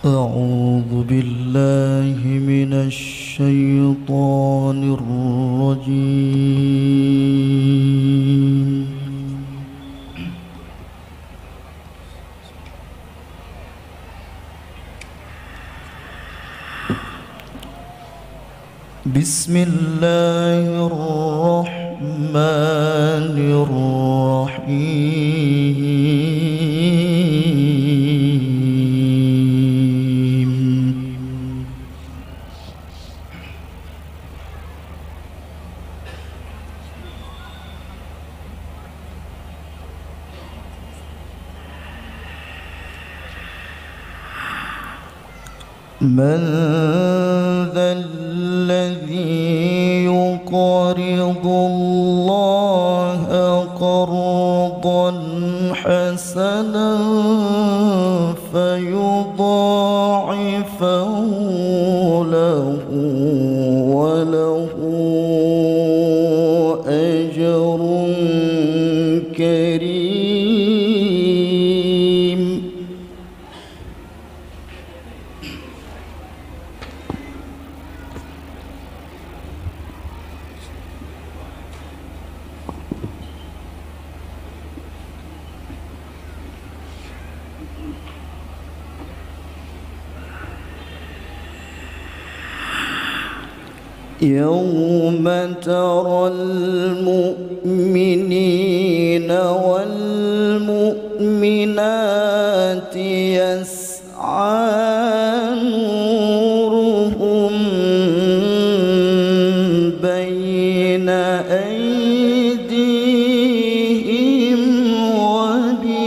أعوذ بالله من الشيطان الرجيم. بسم الله الرحمن الرحيم. من ذا الذي يقرض الله قرضا حسنا فيضاعفه له وله أجر كريم. يوم ترى المؤمنين والمؤمنات يسعى نورهم بين أيديهم وبأيمانهم.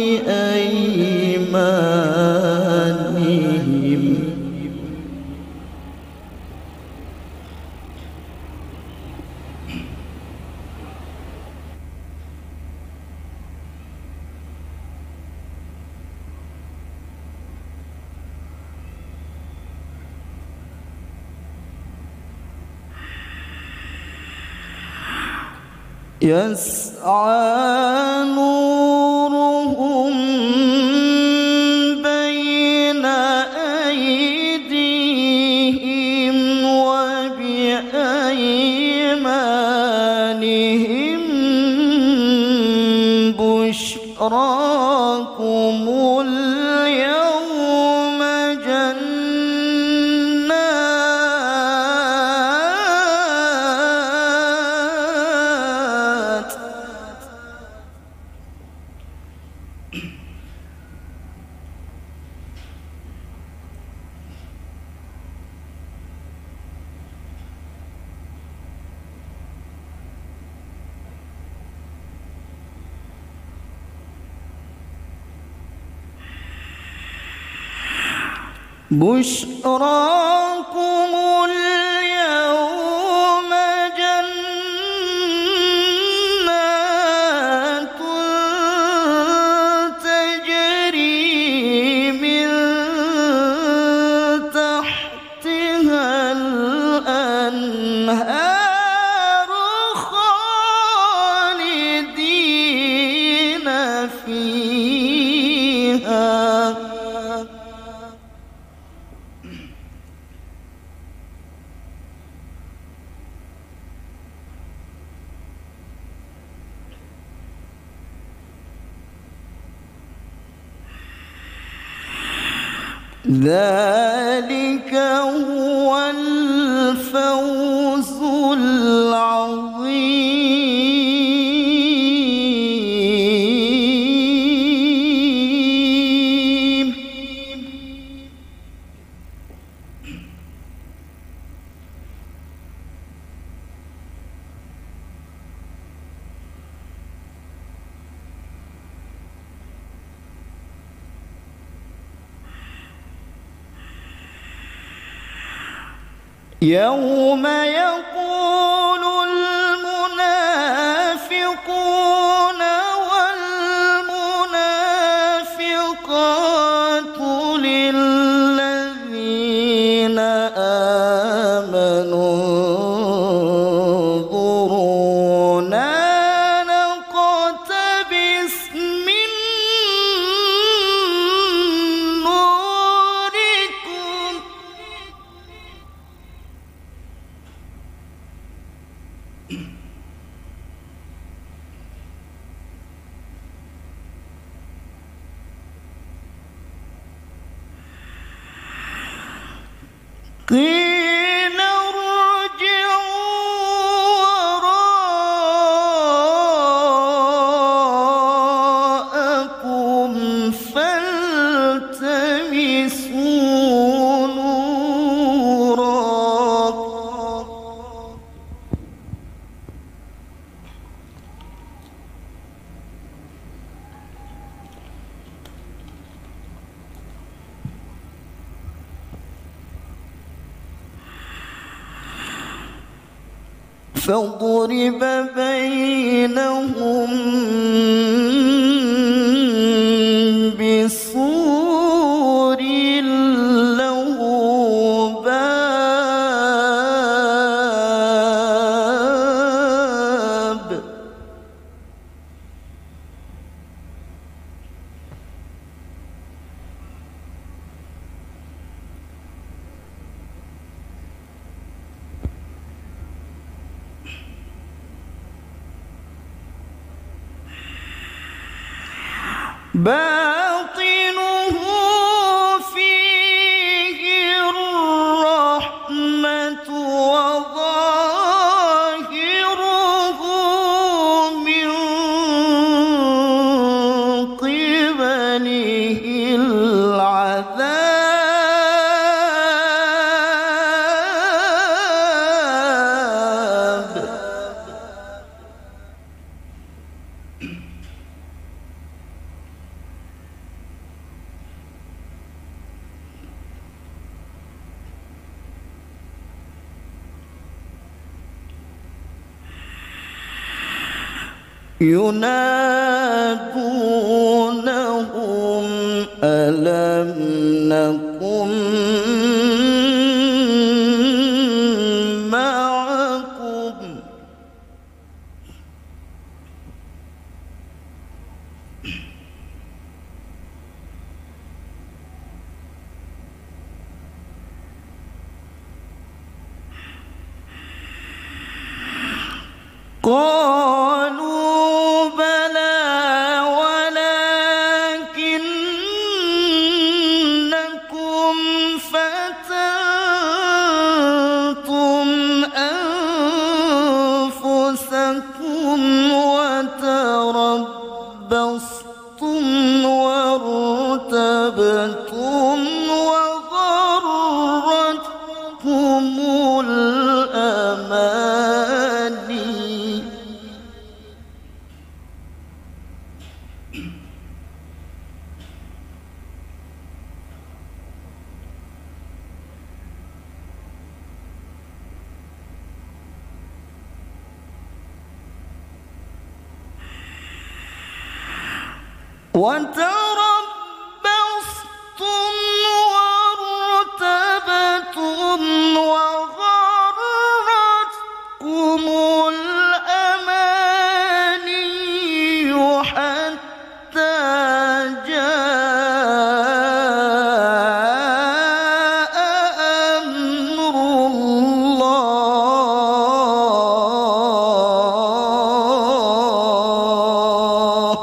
يسعى نورهم بين أيديهم وبأيمانهم. بشراكم اليوم بشراكم اليوم جنات تجري من تحتها الأنهار خالدين فيها. ذلك هو الفوز العظيم. يوم يقول المنافقون والمنافقات للذين آمنوا انظرونا نقتبس من نوركم قيل ارجعوا وراءكم فالتمسوا نورا فضرب بينهم بسور له باب باطنه فيه الرحمة وظاهره من قبله العذاب ينادونهم ألم نكن معكم قالوا بلى ولكنكم فتنتم أنفسكم وتربصتم وارتبتم وغرتكم الأماني وتربصتم وارتبتم وغرتكم الأماني حتى جاء أمر الله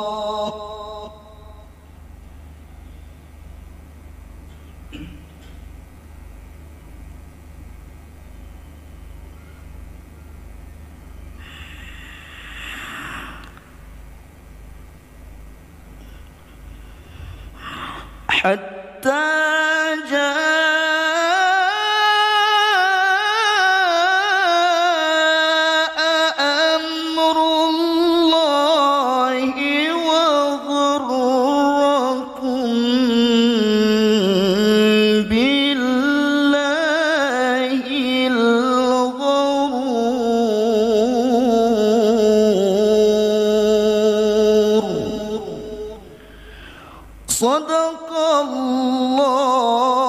حتى جاء أمر الله وغركم بالله الغرور صدق الله